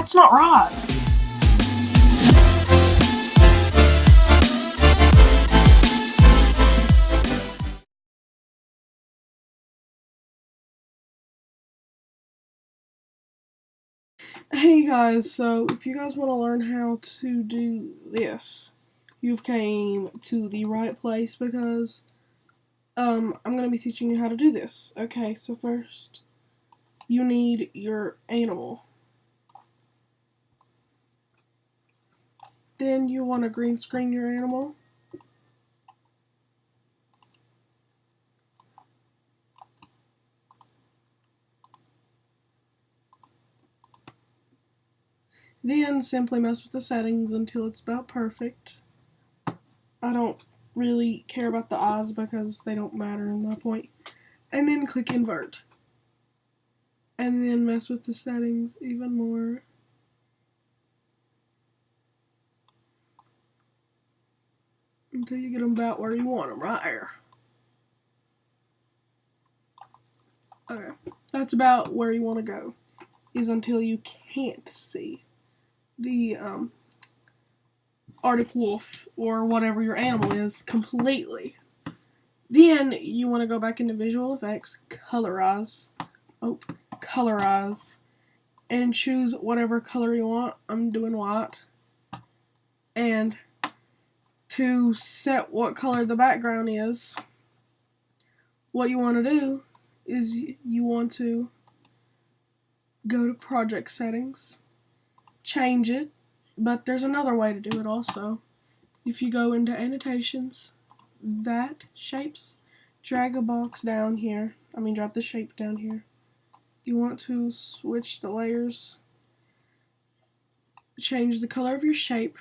That's not right. Hey guys, so if you guys want to learn how to do this, you've came to the right place because I'm going to be teaching you how to do this. Okay, so first you need your animal. Then you want to green screen your animal. Then simply mess with the settings until it's about perfect. I don't really care about the eyes because they don't matter in my point. And then click invert. And then mess with the settings even more. Until you get them about where you want them, right there. Okay, that's about where you want to go, is until you can't see the Arctic wolf or whatever your animal is completely. Then you want to go back into visual effects, colorize, and choose whatever color you want. I'm doing white. And to set what color the background is, what you want to do is you want to go to project settings, change it, but there's another way to do it also. If you go into annotations, that shapes, drag a box down here, drop the shape down here. You want to switch the layers, change the color of your shape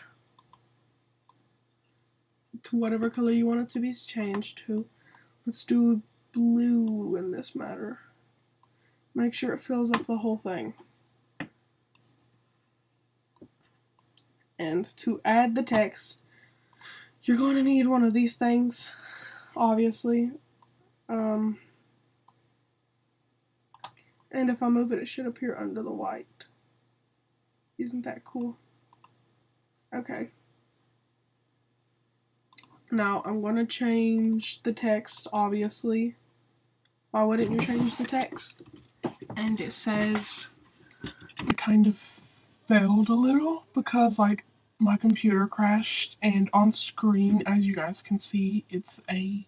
to whatever color you want it to be changed to. Let's do blue in this matter. Make sure it fills up the whole thing. And to add the text, you're going to need one of these things, obviously. And if I move it, it should appear under the white. Isn't that cool? Okay. Now, I'm going to change the text, obviously. Why wouldn't you change the text? And it says, I kind of failed a little because, my computer crashed, and on screen, as you guys can see, it's a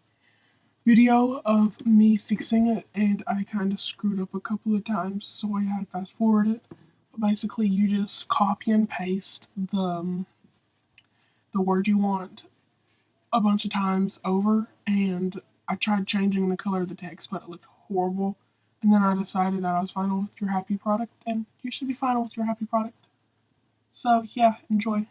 video of me fixing it, and I kind of screwed up a couple of times, so I had to fast forward it. But basically, you just copy and paste the word you want a bunch of times over, and I tried changing the color of the text, but it looked horrible. And then I decided that I was final with your happy product, and you should be final with your happy product. So yeah, enjoy.